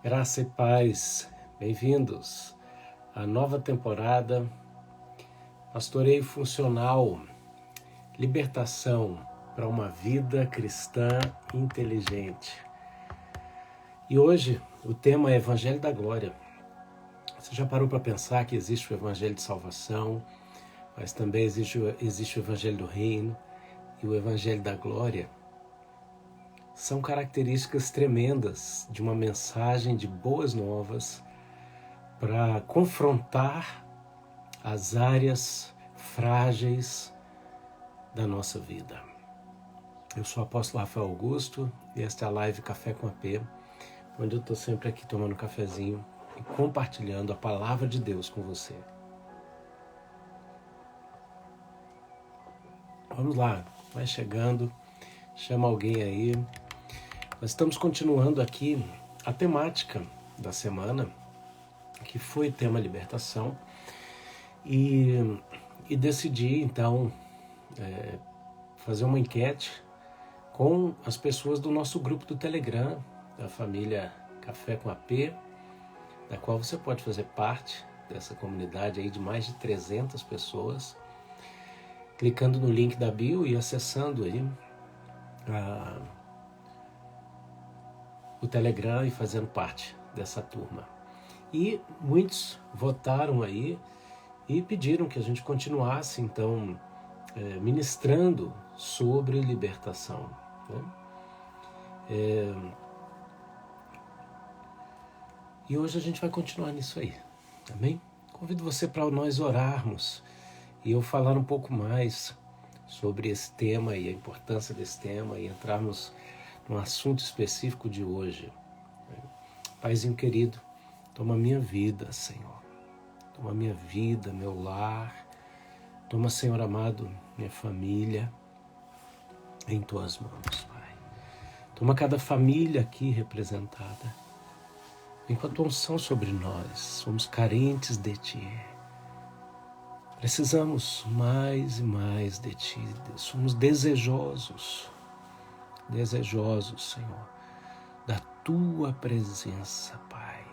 Graça e paz, bem-vindos à nova temporada Pastoreio Funcional, Libertação para uma Vida Cristã Inteligente. E hoje o tema é Evangelho da Glória. Você já parou para pensar que existe o Evangelho de Salvação, mas também existe o Evangelho do Reino e o Evangelho da Glória? São características tremendas de uma mensagem de boas novas para confrontar as áreas frágeis da nossa vida. Eu sou o apóstolo Rafael Augusto e esta é a live Café com AP, onde eu estou sempre aqui tomando um cafezinho e compartilhando a palavra de Deus com você. Vamos lá, vai chegando, chama alguém aí. Nós estamos continuando aqui a temática da semana, que foi tema libertação, e decidi então fazer uma enquete com as pessoas do nosso grupo do Telegram, da família Café com AP, da qual você pode fazer parte dessa comunidade aí de mais de 300 pessoas, clicando no link da bio e acessando aí o Telegram e fazendo parte dessa turma. E muitos votaram aí e pediram que a gente continuasse, então, ministrando sobre libertação, né? E hoje a gente vai continuar nisso aí, amém? Convido você para nós orarmos e eu falar um pouco mais sobre esse tema e a importância desse tema e entrarmos no assunto específico de hoje. Paizinho querido, toma minha vida, Senhor. Toma minha vida, meu lar. Toma, Senhor amado, minha família em Tuas mãos, Pai. Toma cada família aqui representada. Vem com a Tua unção sobre nós. Somos carentes de Ti. Precisamos mais e mais de Ti. Somos desejosos, Senhor, da Tua presença, Pai.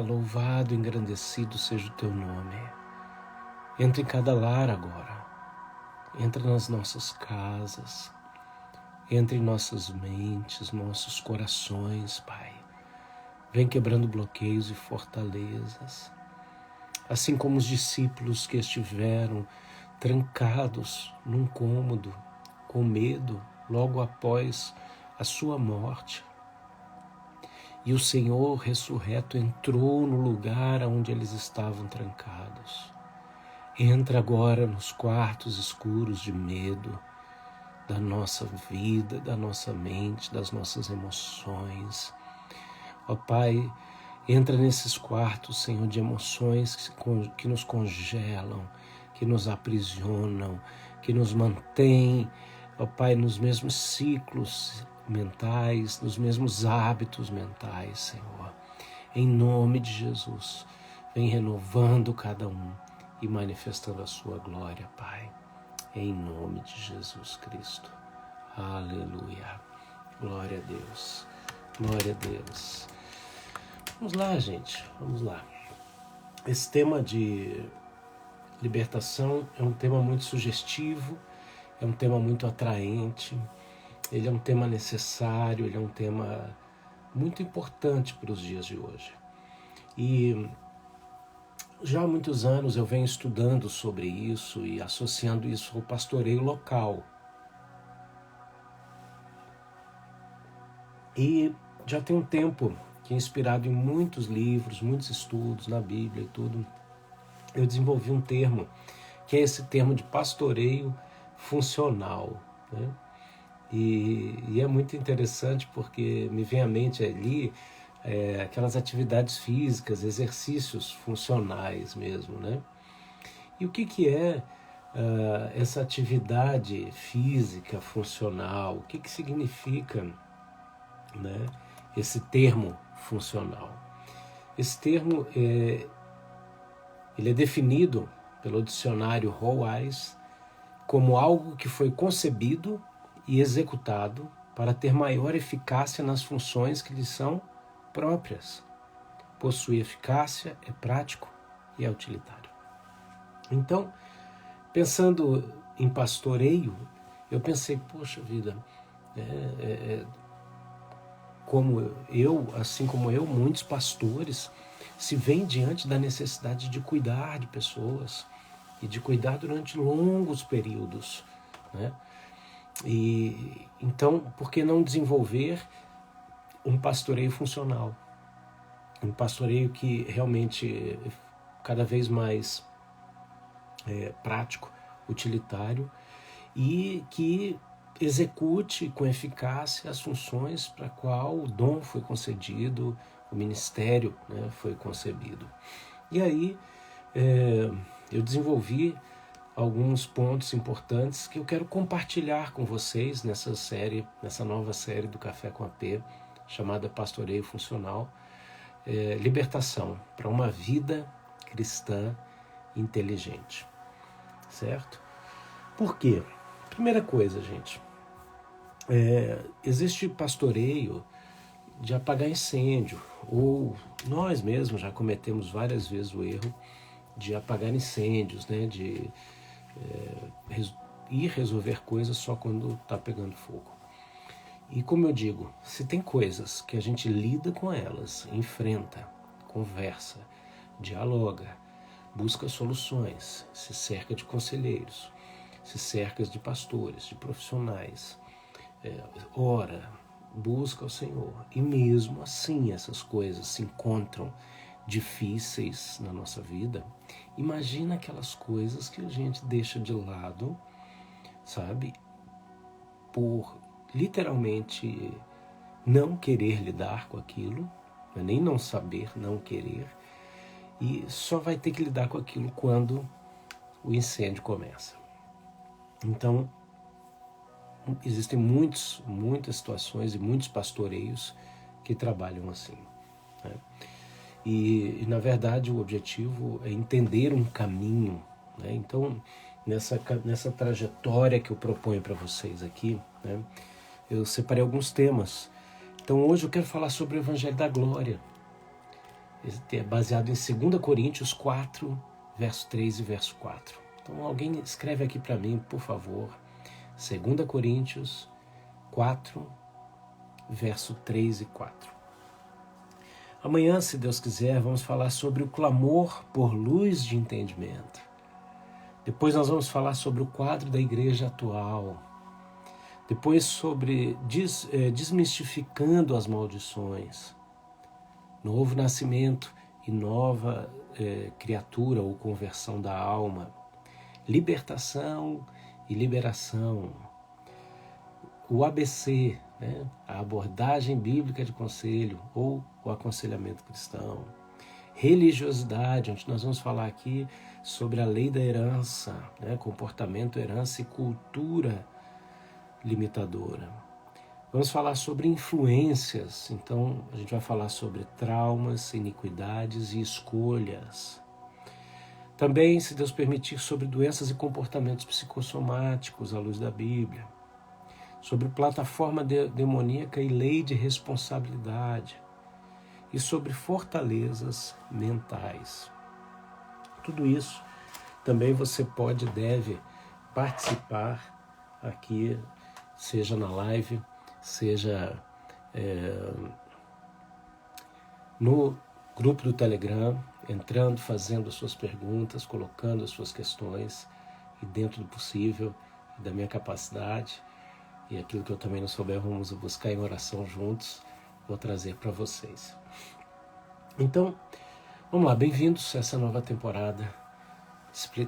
Louvado e engrandecido seja o Teu nome. Entra em cada lar agora. Entra nas nossas casas. Entra em nossas mentes, nossos corações, Pai. Vem quebrando bloqueios e fortalezas. Assim como os discípulos que estiveram trancados num cômodo, com medo, logo após a sua morte. E o Senhor ressurreto entrou no lugar onde eles estavam trancados. Entra agora nos quartos escuros de medo da nossa vida, da nossa mente, das nossas emoções. Ó Pai, entra nesses quartos, Senhor, de emoções que nos congelam, que nos aprisionam, que nos mantêm, ó Pai, nos mesmos ciclos mentais, nos mesmos hábitos mentais, Senhor. Em nome de Jesus, vem renovando cada um e manifestando a sua glória, Pai. Em nome de Jesus Cristo. Aleluia. Glória a Deus. Glória a Deus. Vamos lá, gente. Vamos lá. Esse tema de libertação é um tema muito sugestivo, é um tema muito atraente, ele é um tema necessário, ele é um tema muito importante para os dias de hoje. E já há muitos anos eu venho estudando sobre isso e associando isso ao pastoreio local. E já tem um tempo que, inspirado em muitos livros, muitos estudos na Bíblia e tudo, eu desenvolvi um termo, que é esse termo de pastoreio funcional, né? E é muito interessante porque me vem à mente ali aquelas atividades físicas, exercícios funcionais mesmo, né? E o que é essa atividade física funcional? O que significa, né, esse termo funcional? Esse termo ele é definido pelo dicionário Hallwise como algo que foi concebido e executado para ter maior eficácia nas funções que lhe são próprias. Possui eficácia, é prático e é utilitário. Então, pensando em pastoreio, eu pensei, poxa vida, assim como eu, muitos pastores se veem diante da necessidade de cuidar de pessoas e de cuidar durante longos períodos, né? E então, por que não desenvolver um pastoreio funcional? Um pastoreio que realmente é cada vez mais prático, utilitário e que execute com eficácia as funções para qual o dom foi concedido, o ministério, né, foi concebido. E aí eu desenvolvi alguns pontos importantes que eu quero compartilhar com vocês nessa nova série do Café com AP, chamada Pastoreio Funcional, Libertação para uma vida cristã inteligente. Certo? Por quê? Primeira coisa, gente, existe pastoreio de apagar incêndio, ou nós mesmos já cometemos várias vezes o erro de apagar incêndios, né? De ir resolver coisas só quando está pegando fogo. E como eu digo, se tem coisas que a gente lida com elas, enfrenta, conversa, dialoga, busca soluções, se cerca de conselheiros, se cerca de pastores, de profissionais, ora, busca o Senhor. E mesmo assim essas coisas se encontram difíceis na nossa vida. Imagina aquelas coisas que a gente deixa de lado, sabe? Por literalmente não querer lidar com aquilo, nem não saber, não querer, e só vai ter que lidar com aquilo quando o incêndio começa. Então, existem muitas situações e muitos pastoreios que trabalham assim, né? E, na verdade, o objetivo é entender um caminho, né? Então, nessa trajetória que eu proponho para vocês aqui, né, eu separei alguns temas. Então, hoje eu quero falar sobre o Evangelho da Glória. É baseado em 2 Coríntios 4, verso 3 e verso 4. Então, alguém escreve aqui para mim, por favor. 2 Coríntios 4, verso 3 e 4. Amanhã, se Deus quiser, vamos falar sobre o clamor por luz de entendimento. Depois nós vamos falar sobre o quadro da igreja atual. Depois sobre desmistificando as maldições. Novo nascimento e nova criatura ou conversão da alma. Libertação e liberação. O ABC, né? A abordagem bíblica de conselho ou o aconselhamento cristão. Religiosidade, onde nós vamos falar aqui sobre a lei da herança, né? Comportamento, herança e cultura limitadora. Vamos falar sobre influências, então a gente vai falar sobre traumas, iniquidades e escolhas. Também, se Deus permitir, sobre doenças e comportamentos psicossomáticos à luz da Bíblia. Sobre plataforma demoníaca e lei de responsabilidade. E sobre fortalezas mentais. Tudo isso também você pode e deve participar aqui, seja na live, seja no grupo do Telegram, entrando, fazendo as suas perguntas, colocando as suas questões, e dentro do possível, da minha capacidade, e aquilo que eu também não souber, vamos buscar em oração juntos, vou trazer para vocês. Então, vamos lá, bem-vindos a essa nova temporada,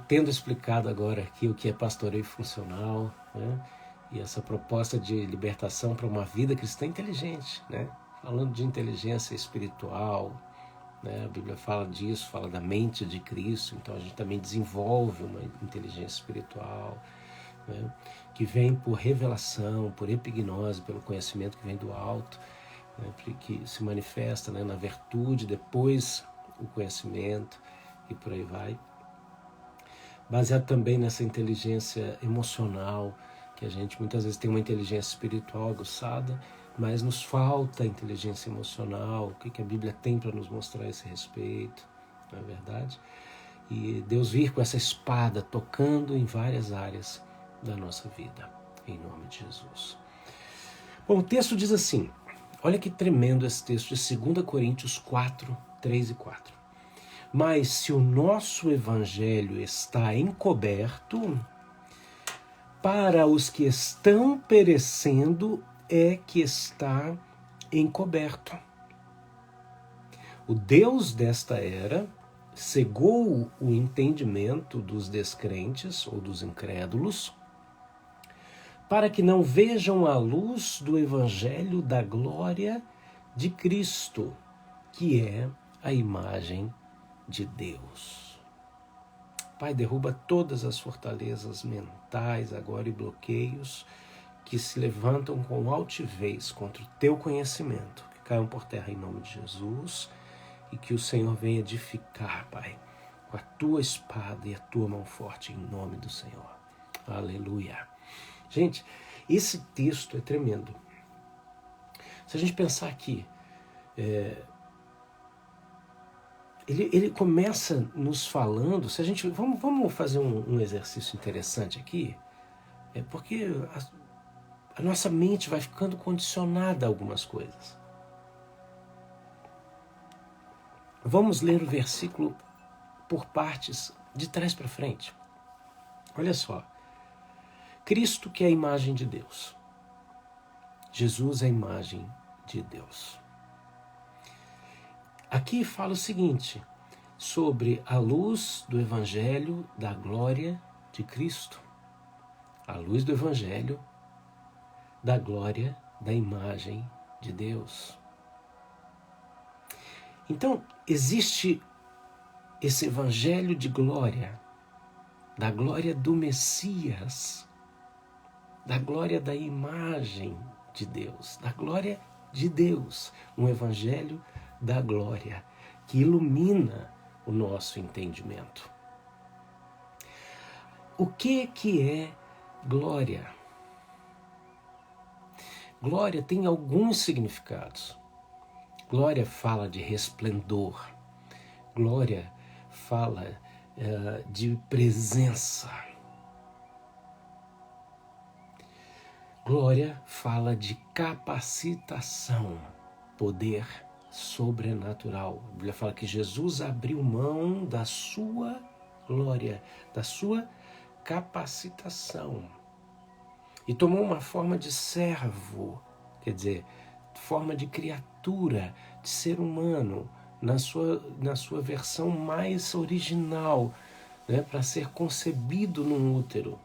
tendo explicado agora aqui o que é pastoreio funcional, né? E essa proposta de libertação para uma vida cristã inteligente, né? Falando de inteligência espiritual, né? A Bíblia fala disso, fala da mente de Cristo, então a gente também desenvolve uma inteligência espiritual, né? Que vem por revelação, por epignose, pelo conhecimento que vem do alto, né? Que se manifesta, né, na virtude, depois o conhecimento e por aí vai. Baseado também nessa inteligência emocional, que a gente muitas vezes tem uma inteligência espiritual aguçada, mas nos falta inteligência emocional. O que a Bíblia tem para nos mostrar a esse respeito, não é verdade? E Deus vir com essa espada tocando em várias áreas da nossa vida, em nome de Jesus. Bom, o texto diz assim, olha que tremendo esse texto de 2 Coríntios 4, 3 e 4. Mas se o nosso evangelho está encoberto, para os que estão perecendo é que está encoberto. O Deus desta era cegou o entendimento dos descrentes ou dos incrédulos, para que não vejam a luz do evangelho da glória de Cristo, que é a imagem de Deus. Pai, derruba todas as fortalezas mentais agora e bloqueios que se levantam com altivez contra o teu conhecimento, que caiam por terra em nome de Jesus, e que o Senhor venha edificar, Pai, com a tua espada e a tua mão forte em nome do Senhor. Aleluia. Gente, esse texto é tremendo. Se a gente pensar aqui, ele começa nos falando, se a gente vamos fazer um exercício interessante aqui, porque a nossa mente vai ficando condicionada a algumas coisas. Vamos ler o versículo por partes, de trás para frente. Olha só. Cristo, que é a imagem de Deus. Jesus é a imagem de Deus. Aqui fala o seguinte, sobre a luz do Evangelho da glória de Cristo. A luz do Evangelho da glória da imagem de Deus. Então, existe esse Evangelho de glória, da glória do Messias, da glória da imagem de Deus, da glória de Deus, um evangelho da glória que ilumina o nosso entendimento. O que é glória? Glória tem alguns significados. Glória fala de resplendor, glória fala de presença. Glória fala de capacitação, poder sobrenatural. A Bíblia fala que Jesus abriu mão da sua glória, da sua capacitação e tomou uma forma de servo, quer dizer, forma de criatura, de ser humano, na sua versão mais original, né, para ser concebido num útero.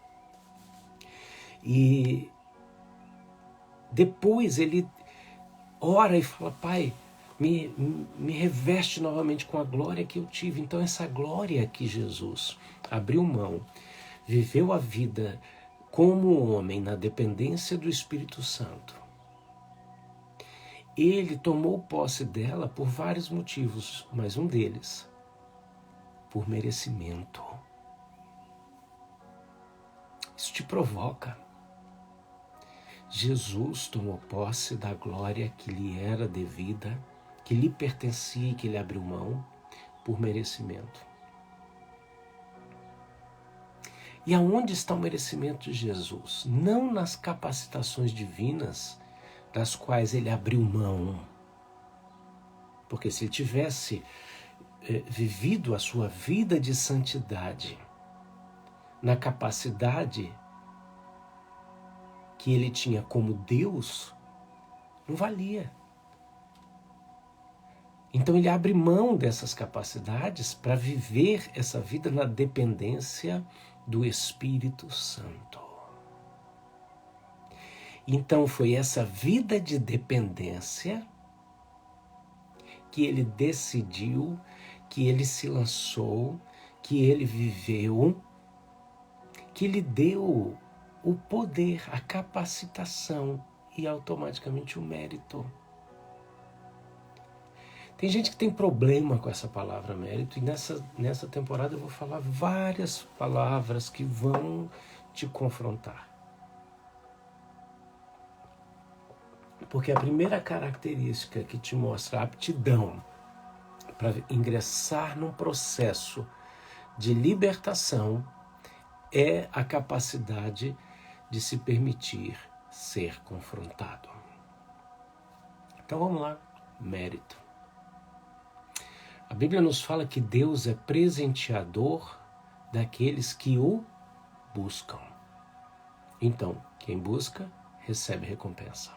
E depois ele ora e fala, Pai, me reveste novamente com a glória que eu tive. Então essa glória que Jesus abriu mão, viveu a vida como homem na dependência do Espírito Santo. Ele tomou posse dela por vários motivos, mas um deles, por merecimento. Isso te provoca. Jesus tomou posse da glória que lhe era devida, que lhe pertencia e que ele abriu mão por merecimento. E aonde está o merecimento de Jesus? Não nas capacitações divinas das quais ele abriu mão. Porque se ele tivesse vivido a sua vida de santidade na capacidade que ele tinha como Deus, não valia. Então ele abre mão dessas capacidades para viver essa vida na dependência do Espírito Santo. Então foi essa vida de dependência que ele decidiu, que ele se lançou, que ele viveu, que lhe deu o poder, a capacitação e automaticamente o mérito. Tem gente que tem problema com essa palavra mérito e nessa temporada eu vou falar várias palavras que vão te confrontar. Porque a primeira característica que te mostra a aptidão para ingressar num processo de libertação é a capacidade de se permitir ser confrontado. Então vamos lá, mérito. A Bíblia nos fala que Deus é presenteador daqueles que o buscam. Então, quem busca, recebe recompensa.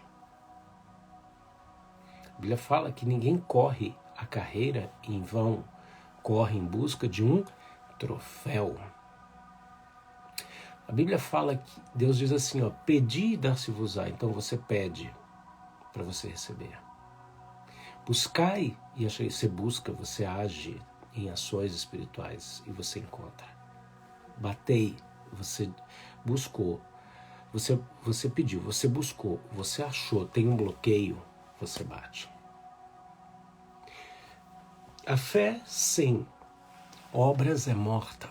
A Bíblia fala que ninguém corre a carreira em vão, corre em busca de um troféu. A Bíblia fala que Deus diz assim, ó, pedi e dar-se-vos-á. Então você pede para você receber. Buscai e achai. Você busca, você age em ações espirituais e você encontra. Batei, você buscou, você pediu, você buscou, você achou, tem um bloqueio, você bate. A fé sem obras é morta.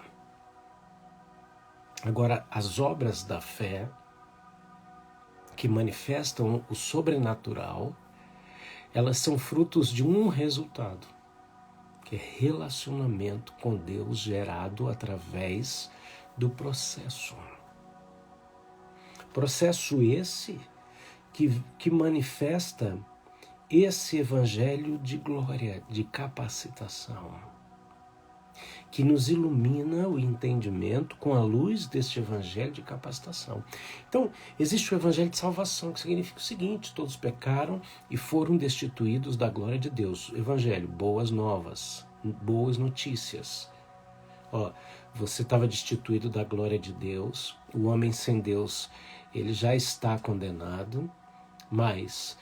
Agora, as obras da fé que manifestam o sobrenatural, elas são frutos de um resultado, que é relacionamento com Deus gerado através do processo. Processo esse que manifesta esse evangelho de glória, de capacitação, que nos ilumina o entendimento com a luz deste evangelho de capacitação. Então, existe o evangelho de salvação, que significa o seguinte: todos pecaram e foram destituídos da glória de Deus. Evangelho, boas novas, boas notícias. Ó, você estava destituído da glória de Deus, o homem sem Deus, ele já está condenado, mas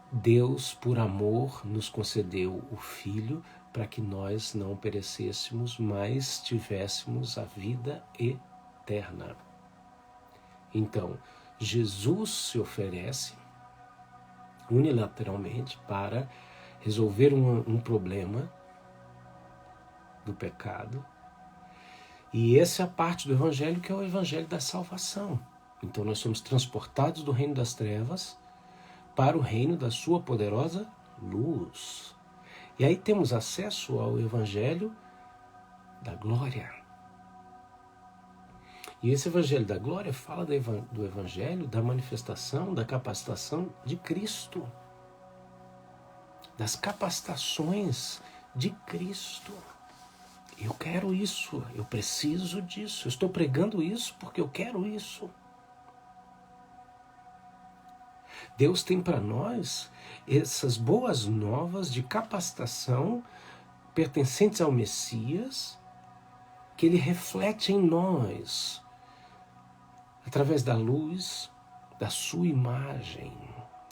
Deus, por amor, nos concedeu o Filho para que nós não perecêssemos, mas tivéssemos a vida eterna. Então, Jesus se oferece unilateralmente para resolver um problema do pecado. E essa é a parte do Evangelho que é o Evangelho da salvação. Então nós somos transportados do reino das trevas para o reino da sua poderosa luz. E aí temos acesso ao Evangelho da glória. E esse Evangelho da glória fala do Evangelho da manifestação, da capacitação de Cristo. Das capacitações de Cristo. Eu quero isso, eu preciso disso, eu estou pregando isso porque eu quero isso. Deus tem para nós essas boas novas de capacitação pertencentes ao Messias, que ele reflete em nós, através da luz da sua imagem.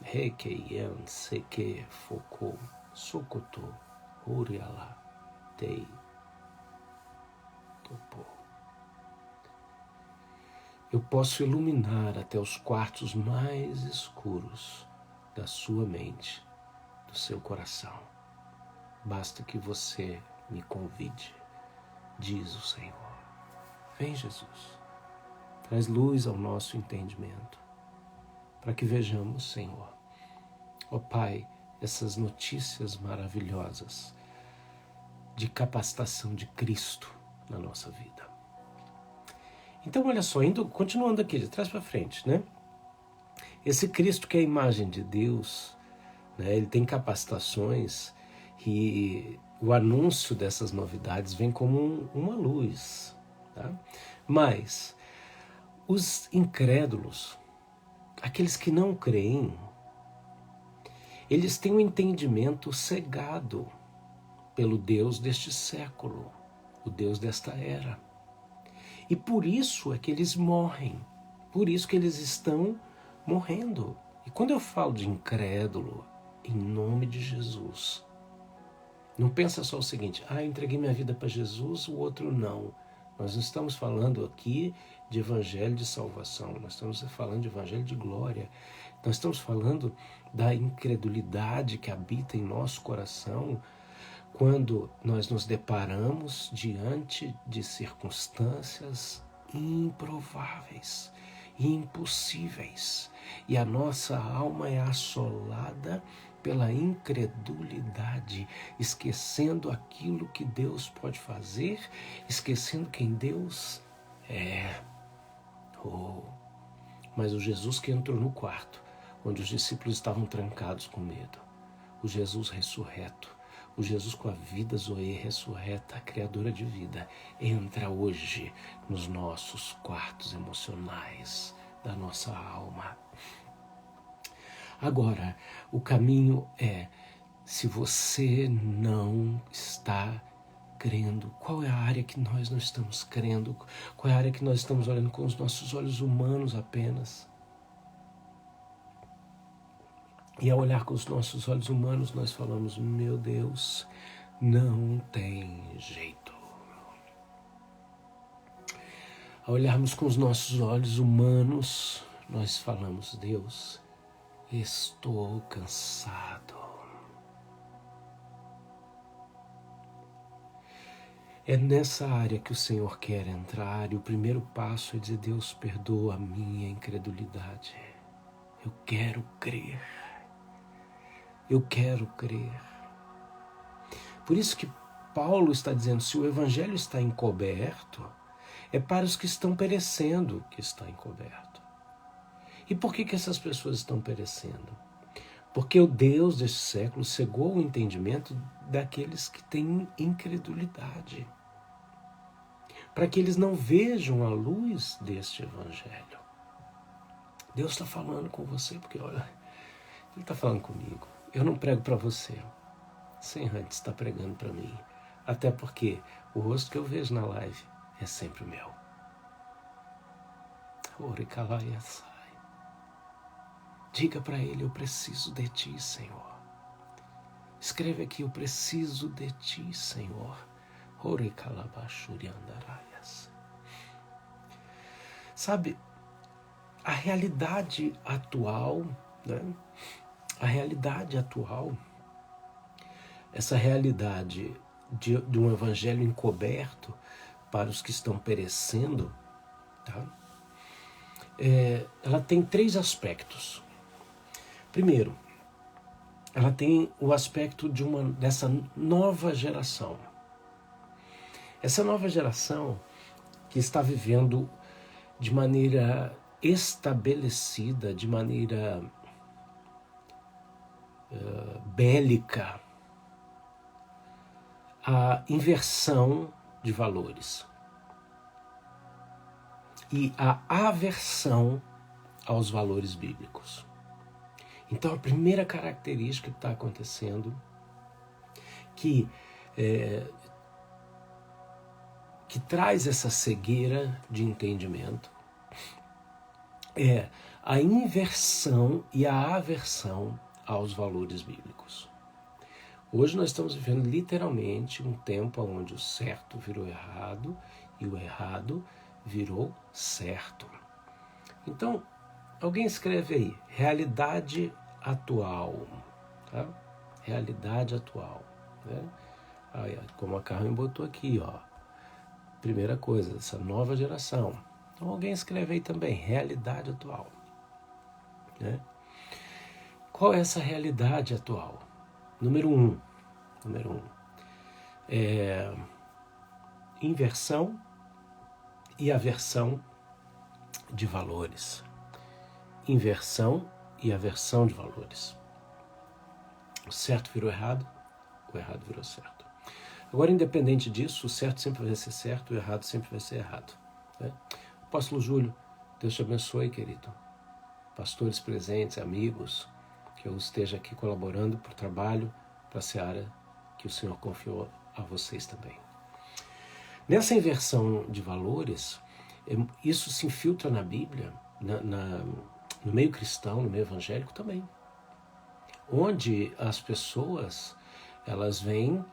Requeien, seque, focou, socotou, uriala, tei. Eu posso iluminar até os quartos mais escuros da sua mente, do seu coração. Basta que você me convide, diz o Senhor. Vem, Jesus, traz luz ao nosso entendimento, para que vejamos, Senhor, ó Pai, essas notícias maravilhosas de capacitação de Cristo na nossa vida. Então, olha só, continuando aqui, de trás para frente, né? Esse Cristo que é a imagem de Deus, né? Ele tem capacitações e o anúncio dessas novidades vem como uma luz, tá? Mas os incrédulos, aqueles que não creem, eles têm um entendimento cegado pelo Deus deste século, o Deus desta era. E por isso é que eles morrem, por isso que eles estão morrendo. E quando eu falo de incrédulo, em nome de Jesus, não pensa só o seguinte: eu entreguei minha vida para Jesus, o outro não. Nós não estamos falando aqui de evangelho de salvação, nós estamos falando de evangelho de glória. Nós estamos falando da incredulidade que habita em nosso coração quando nós nos deparamos diante de circunstâncias improváveis. e impossíveis. E a nossa alma é assolada pela incredulidade, esquecendo aquilo que Deus pode fazer, esquecendo quem Deus é. Mas o Jesus que entrou no quarto, onde os discípulos estavam trancados com medo, o Jesus ressurreto, o Jesus com a vida Zoe ressurreta, a criadora de vida, entra hoje nos nossos quartos emocionais da nossa alma. Agora, o caminho é, se você não está crendo, qual é a área que nós não estamos crendo? Qual é a área que nós estamos olhando com os nossos olhos humanos apenas? E ao olhar com os nossos olhos humanos, nós falamos, meu Deus, não tem jeito. Ao olharmos com os nossos olhos humanos, nós falamos, Deus, estou cansado. É nessa área que o Senhor quer entrar e o primeiro passo é dizer, Deus, perdoa a minha incredulidade. Eu quero crer. Eu quero crer. Por isso que Paulo está dizendo, se o evangelho está encoberto, é para os que estão perecendo que está encoberto. E por que essas pessoas estão perecendo? Porque o Deus deste século cegou o entendimento daqueles que têm incredulidade, para que eles não vejam a luz deste evangelho. Deus está falando com você, porque olha, Ele está falando comigo. Eu não prego para você, sem antes estar pregando para mim. Até porque o rosto que eu vejo na live é sempre o meu. Diga para Ele, eu preciso de Ti, Senhor. Escreve aqui, eu preciso de Ti, Senhor. Sabe, a realidade atual, né? A realidade atual, essa realidade de um evangelho encoberto para os que estão perecendo, tá? Ela tem 3 aspectos. Primeiro, ela tem o aspecto dessa nova geração. Essa nova geração que está vivendo de maneira estabelecida, de maneira bélica, a inversão de valores e a aversão aos valores bíblicos. Então, a primeira característica que está acontecendo, que traz essa cegueira de entendimento, é a inversão e a aversão aos valores bíblicos. Hoje nós estamos vivendo literalmente um tempo onde o certo virou errado e o errado virou certo. Então, alguém escreve aí, realidade atual. Tá? Realidade atual. Né? Aí, como a Carmen botou aqui, ó. Primeira coisa, essa nova geração. Então alguém escreve aí também, realidade atual. Né? Qual é essa realidade atual? Número 1. Inversão e aversão de valores. Inversão e aversão de valores. O certo virou errado, o errado virou certo. Agora, independente disso, o certo sempre vai ser certo, o errado sempre vai ser errado. Né? Apóstolo Júlio, Deus te abençoe, querido. Pastores presentes, amigos, que eu esteja aqui colaborando para o trabalho, para a seara que o Senhor confiou a vocês também. Nessa inversão de valores, isso se infiltra na Bíblia, no meio cristão, no meio evangélico também. Onde as pessoas, elas vêm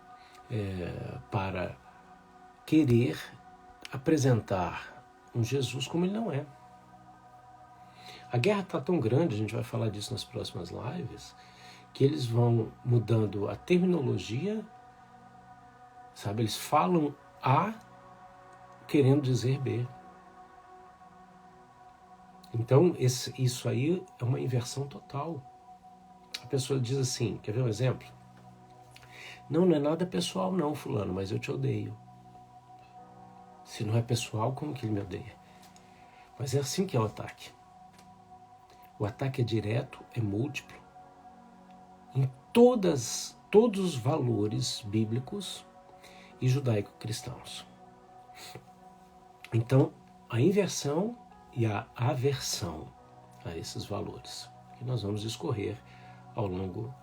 para querer apresentar um Jesus como ele não é. A guerra está tão grande, a gente vai falar disso nas próximas lives, que eles vão mudando a terminologia, sabe? Eles falam A querendo dizer B. Então, isso aí é uma inversão total. A pessoa diz assim, quer ver um exemplo? Não é nada pessoal não, fulano, mas eu te odeio. Se não é pessoal, como que ele me odeia? Mas é assim que é o ataque. O ataque é direto, é múltiplo. Em todos os valores bíblicos e judaico-cristãos. Então, a inversão e a aversão a esses valores, que nós vamos discorrer ao longo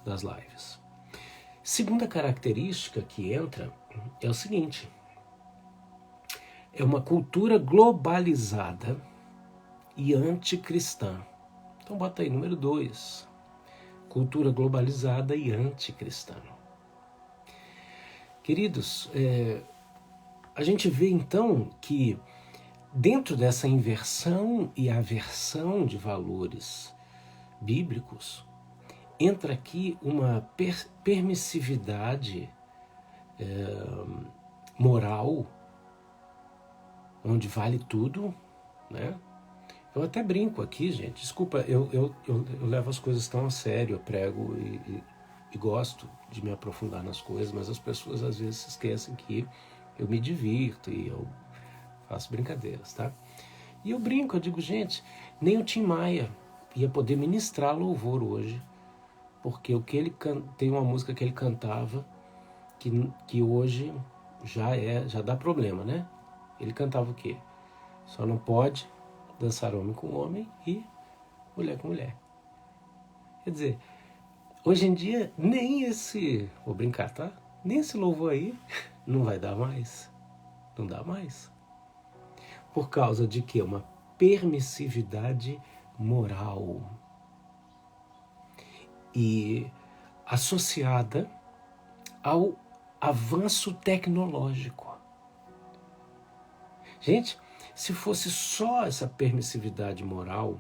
das lives. Segunda característica que entra é o seguinte: é uma cultura globalizada e anticristã. Então bota aí, número 2. Cultura globalizada e anticristã. Queridos, a gente vê então que dentro dessa inversão e aversão de valores bíblicos, entra aqui uma permissividade moral, onde vale tudo, né? Eu até brinco aqui, gente, desculpa, eu levo as coisas tão a sério, eu prego e gosto de me aprofundar nas coisas, mas as pessoas às vezes se esquecem que eu me divirto e eu faço brincadeiras, tá? E eu brinco, eu digo, gente, nem o Tim Maia ia poder ministrar louvor hoje, porque o que ele tem uma música que ele cantava que hoje já dá problema, né? Ele cantava o quê? Só não pode dançar homem com homem e mulher com mulher. Quer dizer, hoje em dia nem esse, vou brincar, tá? Nem esse louvor aí não vai dar mais. Não dá mais. Por causa de quê? Uma permissividade moral. E associada ao avanço tecnológico. Gente, se fosse só essa permissividade moral,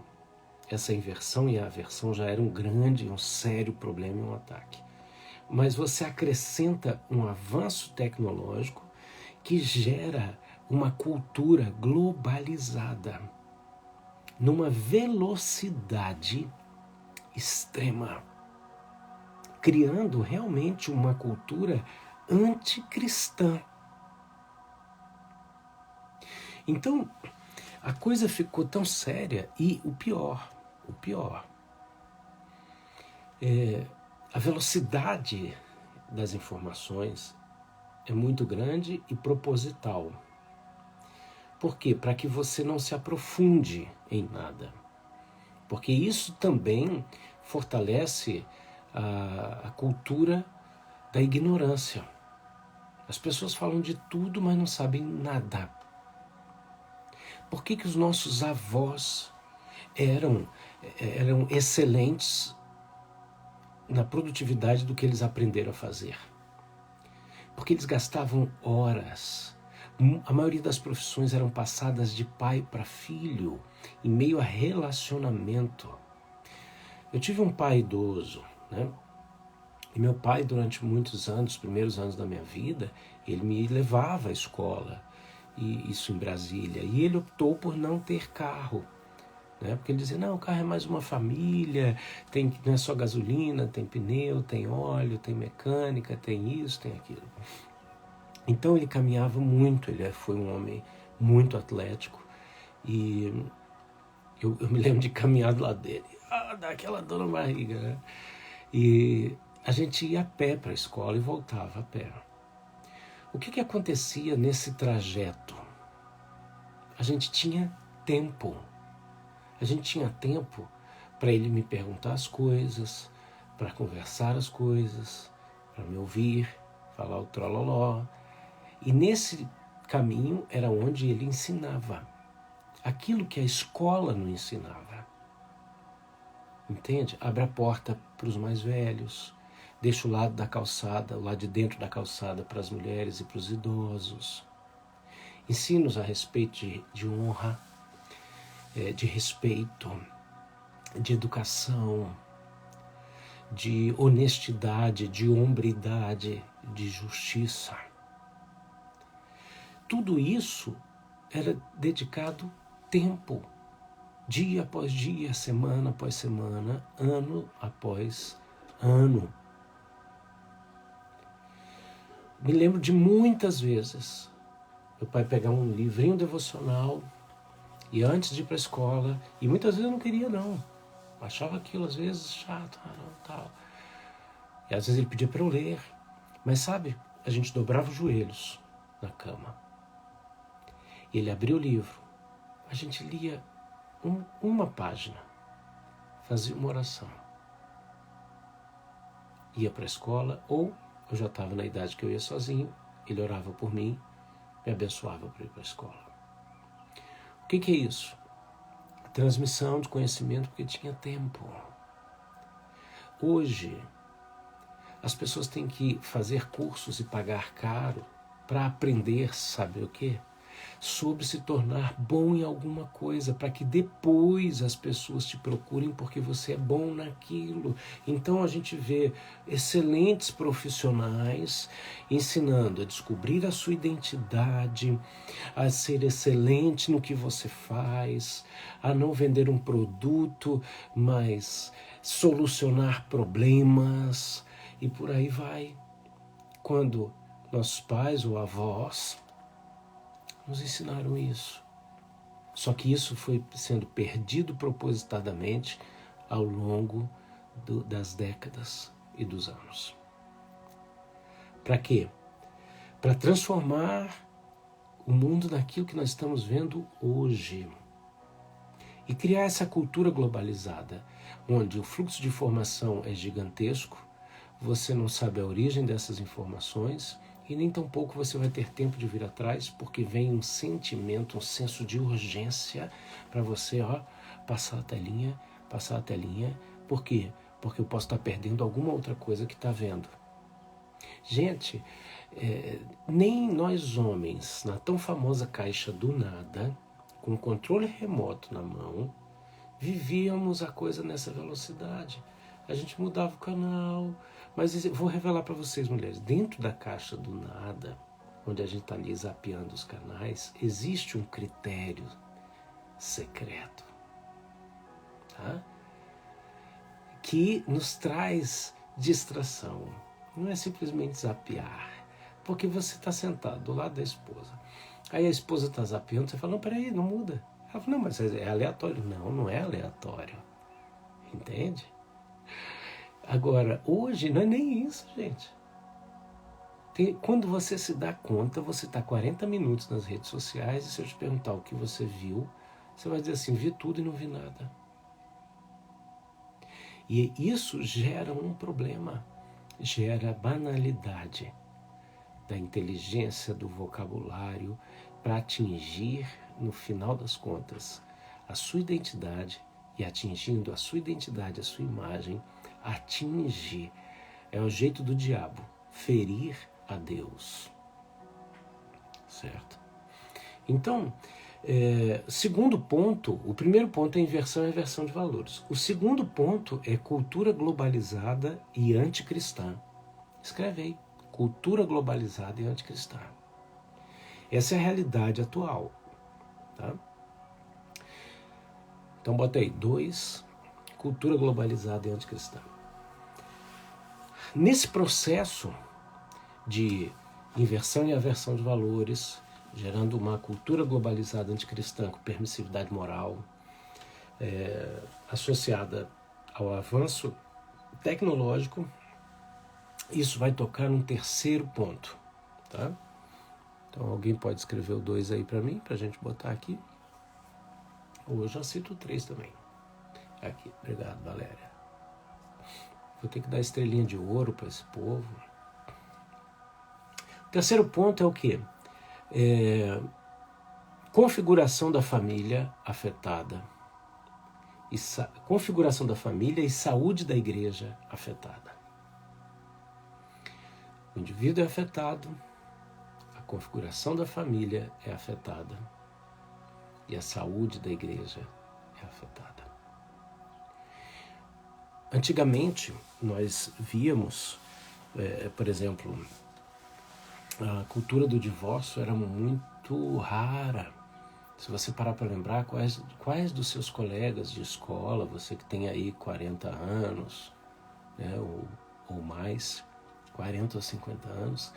essa inversão e a aversão já era um grande, um sério problema e um ataque. Mas você acrescenta um avanço tecnológico que gera uma cultura globalizada, numa velocidade extrema, criando realmente uma cultura anticristã. Então, a coisa ficou tão séria e o pior, a velocidade das informações é muito grande e proposital. Por quê? Para que você não se aprofunde em nada. Porque isso também fortalece a cultura da ignorância. As pessoas falam de tudo, mas não sabem nada. Por que os nossos avós eram excelentes na produtividade do que eles aprenderam a fazer? Porque eles gastavam horas. A maioria das profissões eram passadas de pai para filho, em meio a relacionamento. Eu tive um pai idoso, né? E meu pai, durante muitos anos, os primeiros anos da minha vida, ele me levava à escola, e isso em Brasília. E ele optou por não ter carro, né? Porque ele dizia, não, o carro é mais uma família, não é só gasolina, tem pneu, tem óleo, tem mecânica, tem isso, tem aquilo. Então ele caminhava muito, ele foi um homem muito atlético, e eu me lembro de caminhar do lado dele, dá aquela dor na barriga, né? E a gente ia a pé para a escola e voltava a pé. O que acontecia nesse trajeto? A gente tinha tempo. A gente tinha tempo para ele me perguntar as coisas, para conversar as coisas, para me ouvir, falar o trololó. E nesse caminho era onde ele ensinava aquilo que a escola não ensinava. Entende? Abre a porta para os mais velhos, deixa o lado da calçada, o lado de dentro da calçada para as mulheres e para os idosos. Ensina-nos a respeito de honra, de respeito, de educação, de honestidade, de hombridade, de justiça. Tudo isso era dedicado tempo. dia após dia, semana após semana, ano após ano. Me lembro de muitas vezes meu pai pegar um livrinho devocional e antes de ir para a escola, e muitas vezes eu não queria não, achava aquilo às vezes chato, tal. E às vezes ele pedia para eu ler, mas sabe, a gente dobrava os joelhos na cama. E ele abria o livro, a gente lia uma página, fazia uma oração, ia para a escola, ou eu já estava na idade que eu ia sozinho, ele orava por mim, me abençoava para ir para a escola. O que é isso? A transmissão de conhecimento, porque tinha tempo. Hoje, as pessoas têm que fazer cursos e pagar caro para aprender, sabe o quê? Sobre se tornar bom em alguma coisa, para que depois as pessoas te procurem porque você é bom naquilo. Então a gente vê excelentes profissionais ensinando a descobrir a sua identidade, a ser excelente no que você faz, a não vender um produto, mas solucionar problemas e por aí vai. Quando nossos pais ou avós nos ensinaram isso. Só que isso foi sendo perdido propositadamente ao longo das décadas e dos anos. Para quê? Para transformar o mundo naquilo que nós estamos vendo hoje. E criar essa cultura globalizada, onde o fluxo de informação é gigantesco, você não sabe a origem dessas informações, e nem tampouco você vai ter tempo de vir atrás, porque vem um sentimento, um senso de urgência para você, passar a telinha. Por quê? Porque eu posso estar perdendo alguma outra coisa que está vendo. Gente, nem nós homens, na tão famosa caixa do nada, com o controle remoto na mão, vivíamos a coisa nessa velocidade. A gente mudava o canal. Mas eu vou revelar para vocês, mulheres, dentro da caixa do nada, onde a gente está ali zapeando os canais, existe um critério secreto, tá? Que nos traz distração. Não é simplesmente zapear, porque você está sentado do lado da esposa. Aí a esposa está zapeando, você fala, não, peraí, não muda. Ela fala, não, mas é aleatório. Não, não é aleatório. Entende? Agora, hoje não é nem isso, gente. Quando você se dá conta, você está 40 minutos nas redes sociais e se eu te perguntar o que você viu, você vai dizer assim, vi tudo e não vi nada. E isso gera um problema, gera banalidade da inteligência, do vocabulário, para atingir, no final das contas, a sua identidade e atingindo a sua identidade, a sua imagem, atingir, é o jeito do diabo, ferir a Deus, certo? Então, segundo ponto, o primeiro ponto é inversão e reversão de valores. O segundo ponto é cultura globalizada e anticristã. Escreve aí, cultura globalizada e anticristã. Essa é a realidade atual, tá? Então bota aí, 2, cultura globalizada e anticristã. Nesse processo de inversão e aversão de valores, gerando uma cultura globalizada anticristã com permissividade moral, associada ao avanço tecnológico, isso vai tocar num terceiro ponto, tá? Então alguém pode escrever o 2 aí para mim, para a gente botar aqui. Ou eu já cito o 3 também. Aqui, obrigado, Valéria. Vou ter que dar estrelinha de ouro para esse povo. O terceiro ponto é o quê? Configuração da família afetada. Configuração da família e saúde da igreja afetada. O indivíduo é afetado, a configuração da família é afetada e a saúde da igreja é afetada. Antigamente, nós víamos, por exemplo, a cultura do divórcio era muito rara. Se você parar para lembrar quais dos seus colegas de escola, você que tem aí 40 anos, né, ou mais, 40 ou 50 anos,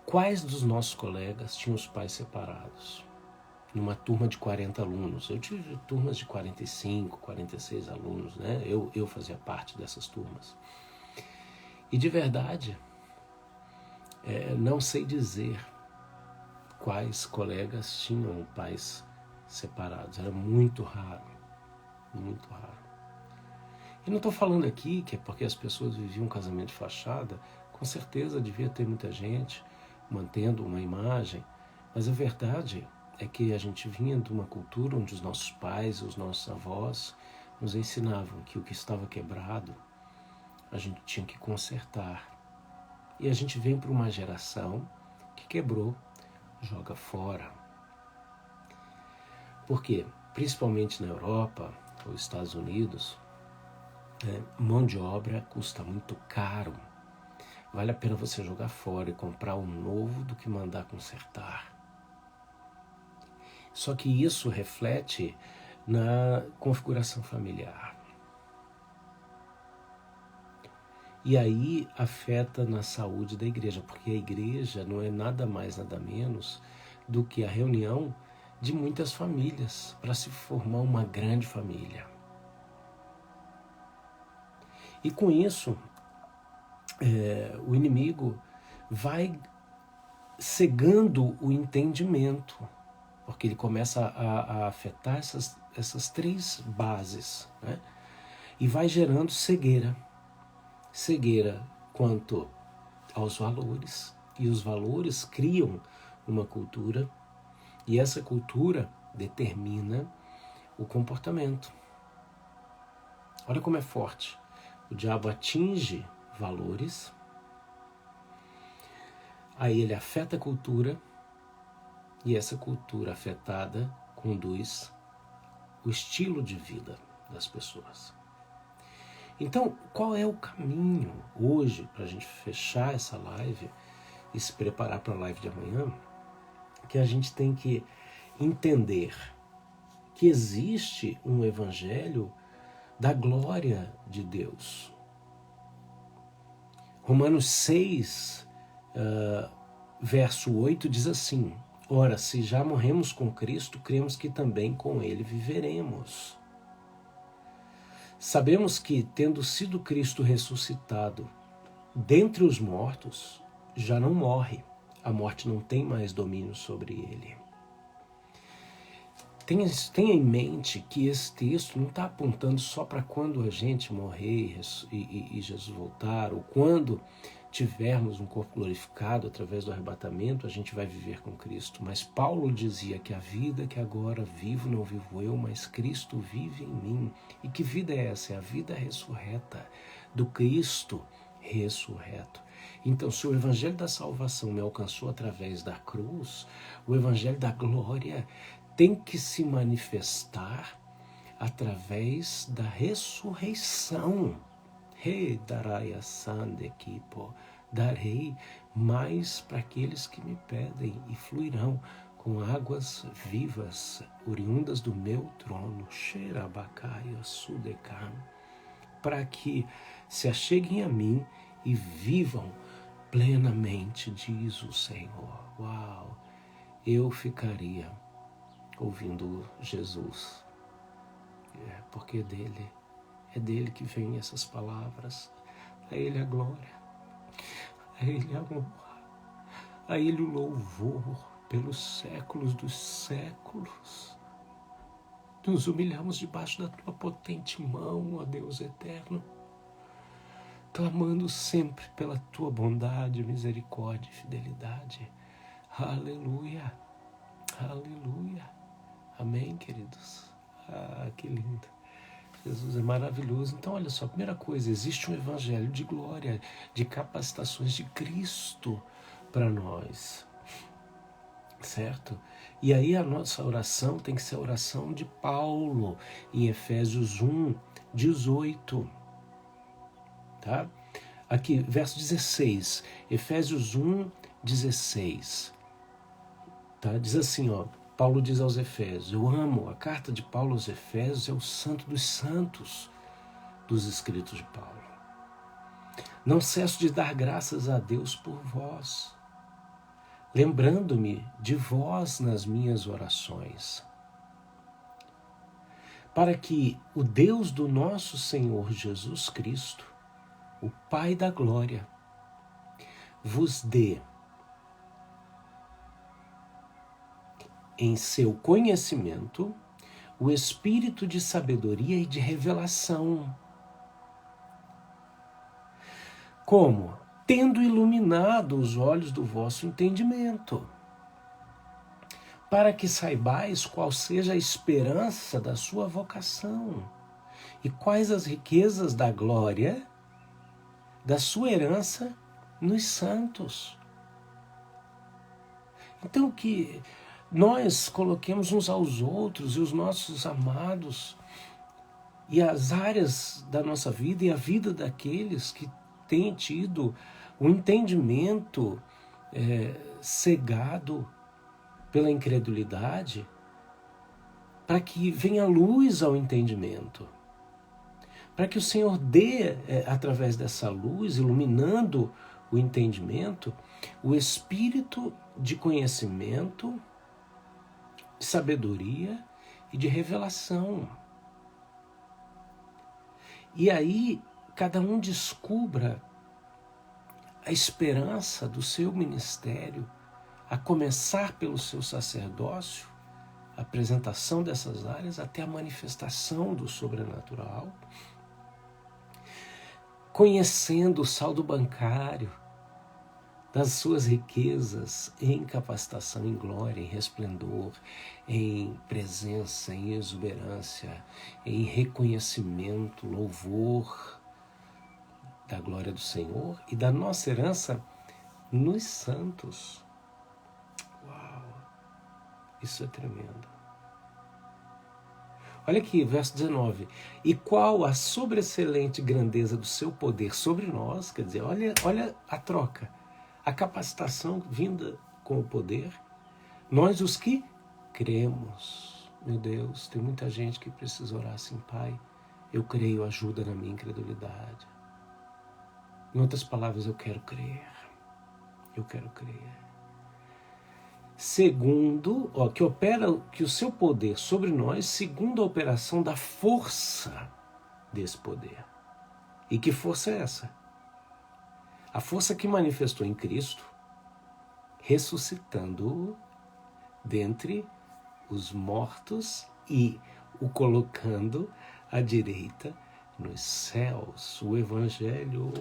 quais dos nossos colegas tinham os pais separados? Numa turma de 40 alunos. Eu tive turmas de 45, 46 alunos, né? Eu fazia parte dessas turmas. E de verdade, não sei dizer quais colegas tinham pais separados. Era muito raro, muito raro. E não estou falando aqui que é porque as pessoas viviam um casamento de fachada. Com certeza devia ter muita gente mantendo uma imagem, mas a verdade é que a gente vinha de uma cultura onde os nossos pais, os nossos avós nos ensinavam que o que estava quebrado a gente tinha que consertar. E a gente vem para uma geração que quebrou, joga fora. Por quê? Principalmente na Europa ou Estados Unidos, mão de obra custa muito caro. Vale a pena você jogar fora e comprar um novo do que mandar consertar. Só que isso reflete na configuração familiar. E aí afeta na saúde da igreja, porque a igreja não é nada mais, nada menos do que a reunião de muitas famílias para se formar uma grande família. E com isso, o inimigo vai cegando o entendimento, porque ele começa a afetar essas três bases, né? E vai gerando cegueira. Cegueira quanto aos valores, e os valores criam uma cultura, e essa cultura determina o comportamento. Olha como é forte. O diabo atinge valores, aí ele afeta a cultura, e essa cultura afetada conduz o estilo de vida das pessoas. Então, qual é o caminho hoje para a gente fechar essa live e se preparar para a live de amanhã? Que a gente tem que entender que existe um evangelho da glória de Deus. Romanos 6, verso 8 diz assim: ora, se já morremos com Cristo, cremos que também com Ele viveremos. Sabemos que, tendo sido Cristo ressuscitado dentre os mortos, já não morre. A morte não tem mais domínio sobre ele. Tenha em mente que esse texto não está apontando só para quando a gente morrer e Jesus voltar, ou quando tivermos um corpo glorificado através do arrebatamento, a gente vai viver com Cristo. Mas Paulo dizia que a vida que agora vivo, não vivo eu, mas Cristo vive em mim. E que vida é essa? É a vida ressurreta do Cristo ressurreto. Então, se o evangelho da salvação me alcançou através da cruz, o evangelho da glória tem que se manifestar através da ressurreição. Rei darei a sande equipo, darei mais para aqueles que me pedem e fluirão com águas vivas, oriundas do meu trono, xerabacaia sudecam, para que se acheguem a mim e vivam plenamente, diz o Senhor. Uau! Eu ficaria ouvindo Jesus, porque é dele que vem essas palavras. A Ele a glória, a Ele a honra, a Ele o louvor pelos séculos dos séculos. Nos humilhamos debaixo da Tua potente mão, ó Deus eterno, clamando sempre pela Tua bondade, misericórdia e fidelidade. Aleluia, aleluia. Amém, queridos? Ah, que lindo. Jesus é maravilhoso. Então, olha só, primeira coisa, existe um evangelho de glória, de capacitações de Cristo para nós, certo? E aí a nossa oração tem que ser a oração de Paulo, em Efésios 1, 18, tá? Aqui, verso 16, Efésios 1, 16, tá? Diz assim, ó, Paulo diz aos Efésios, eu amo, a carta de Paulo aos Efésios é o santo dos santos dos escritos de Paulo. Não cesso de dar graças a Deus por vós, lembrando-me de vós nas minhas orações, para que o Deus do nosso Senhor Jesus Cristo, o Pai da glória, vos dê em seu conhecimento o espírito de sabedoria e de revelação. Como? Tendo iluminado os olhos do vosso entendimento, para que saibais qual seja a esperança da sua vocação e quais as riquezas da glória da sua herança nos santos. Então que nós coloquemos uns aos outros e os nossos amados e as áreas da nossa vida e a vida daqueles que têm tido o entendimento cegado pela incredulidade, para que venha luz ao entendimento, para que o Senhor dê, através dessa luz, iluminando o entendimento, o espírito de conhecimento, de sabedoria e de revelação. E aí, cada um descubra a esperança do seu ministério, a começar pelo seu sacerdócio, a apresentação dessas áreas até a manifestação do sobrenatural, conhecendo o saldo bancário das suas riquezas em capacitação, em glória, em resplendor, em presença, em exuberância, em reconhecimento, louvor da glória do Senhor e da nossa herança nos santos. Uau! Isso é tremendo. Olha aqui, verso 19. E qual a sobreexcelente grandeza do seu poder sobre nós, quer dizer, olha a troca, a capacitação vinda com o poder, nós os que cremos. Meu Deus, tem muita gente que precisa orar assim, Pai, eu creio, ajuda na minha incredulidade. Em outras palavras, eu quero crer. Eu quero crer. Segundo, que o seu poder sobre nós, segundo a operação da força desse poder. E que força é essa? A força que manifestou em Cristo, ressuscitando-o dentre os mortos e o colocando à direita nos céus. O Evangelho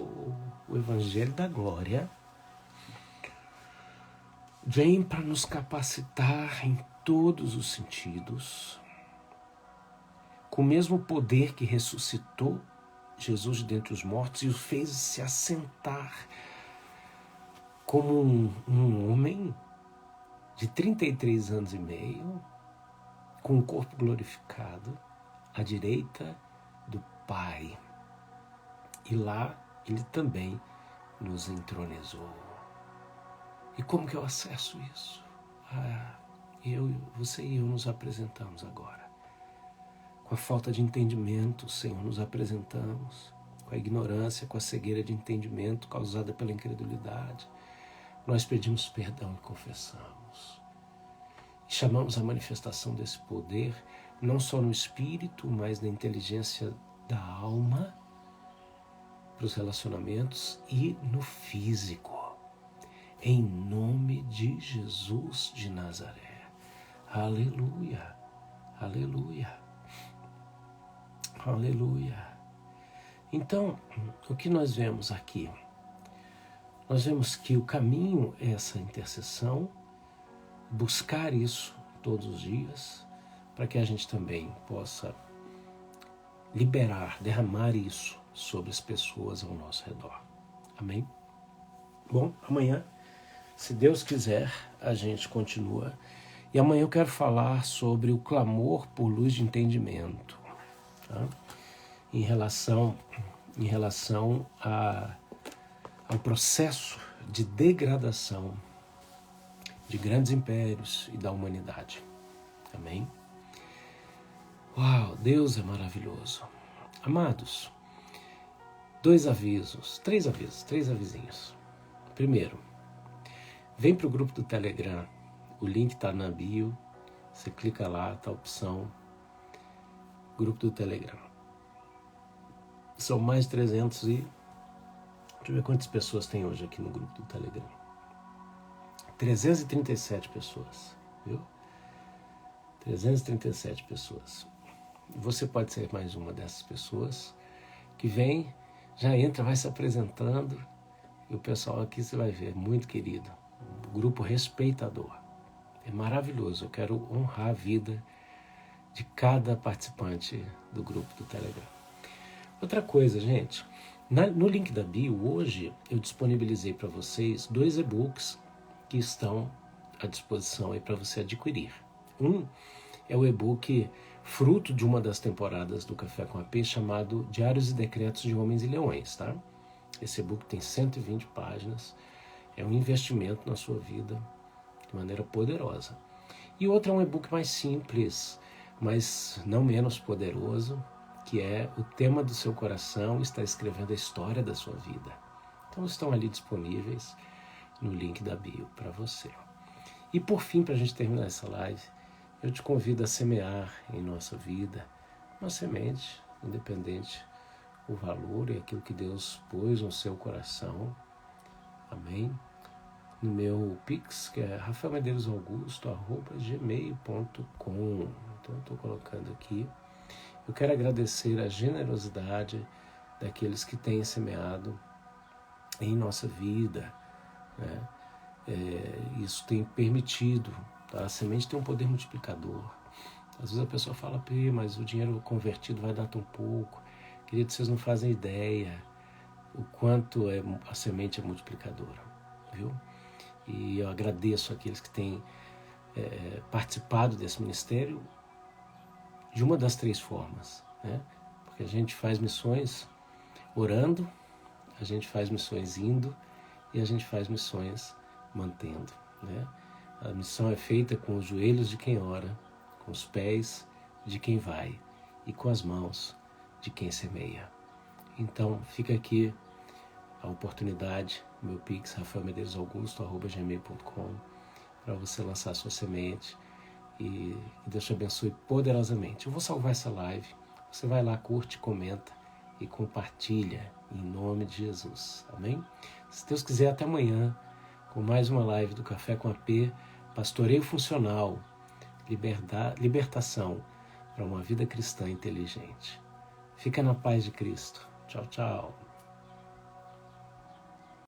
da glória, vem para nos capacitar em todos os sentidos, com o mesmo poder que ressuscitou Jesus de dentre os mortos e o fez se assentar como um homem de 33 anos e meio, com o corpo glorificado, à direita do Pai. E lá ele também nos entronizou. E como que eu acesso isso? Você e eu nos apresentamos agora. Com a falta de entendimento, Senhor, nos apresentamos. Com a ignorância, com a cegueira de entendimento causada pela incredulidade. Nós pedimos perdão e confessamos. E chamamos a manifestação desse poder, não só no espírito, mas na inteligência da alma, para os relacionamentos e no físico. Em nome de Jesus de Nazaré. Aleluia, aleluia, aleluia. Então, o que nós vemos aqui? Nós vemos que o caminho é essa intercessão, buscar isso todos os dias, para que a gente também possa liberar, derramar isso sobre as pessoas ao nosso redor. Amém? Bom, amanhã, se Deus quiser, a gente continua. E amanhã eu quero falar sobre o clamor por luz de entendimento, tá? Em relação ao processo de degradação de grandes impérios e da humanidade. Amém? Uau, Deus é maravilhoso. Amados, três avisinhos. Primeiro, vem para o grupo do Telegram. O link está na bio. Você clica lá, tá a opção grupo do Telegram. São mais de 300 e... Deixa eu ver quantas pessoas tem hoje aqui no grupo do Telegram. 337 pessoas, viu? 337 pessoas. Você pode ser mais uma dessas pessoas que vem, já entra, vai se apresentando, e o pessoal aqui você vai ver, muito querido, um grupo respeitador. É maravilhoso, eu quero honrar a vida de cada participante do grupo do Telegram. Outra coisa, gente, no link da bio, hoje eu disponibilizei para vocês 2 e-books que estão à disposição aí para você adquirir. Um é o e-book fruto de uma das temporadas do Café com AP, chamado Diários e Decretos de Homens e Leões, tá? Esse e-book tem 120 páginas, é um investimento na sua vida de maneira poderosa. E outro é um e-book mais simples, mas não menos poderoso, que é o tema do seu coração está escrevendo a história da sua vida. Então estão ali disponíveis no link da bio para você. E por fim, para a gente terminar essa live, eu te convido a semear em nossa vida uma semente, independente o valor e aquilo que Deus pôs no seu coração. Amém? No meu Pix, que é rafaelmedeiros.augusto@gmail.com. Então, estou colocando aqui. Eu quero agradecer a generosidade daqueles que têm semeado em nossa vida, né? Isso tem permitido, tá? A semente tem um poder multiplicador. Às vezes a pessoa fala, mas o dinheiro convertido vai dar tão pouco. Querido, vocês não fazem ideia o quanto a semente é multiplicadora, viu? E eu agradeço aqueles que têm participado desse ministério de uma das 3 formas, né? Porque a gente faz missões orando, a gente faz missões indo e a gente faz missões mantendo, né? A missão é feita com os joelhos de quem ora, com os pés de quem vai e com as mãos de quem semeia. Então, fica aqui a oportunidade, meu Pix, rafaelmedeiros.augusto@gmail.com, para você lançar sua semente e Deus te abençoe poderosamente. Eu vou salvar essa live, você vai lá, curte, comenta e compartilha em nome de Jesus. Amém? Se Deus quiser, até amanhã com mais uma live do Café com AP, Pastoreio Funcional, libertação para uma vida cristã inteligente. Fica na paz de Cristo. Tchau, tchau.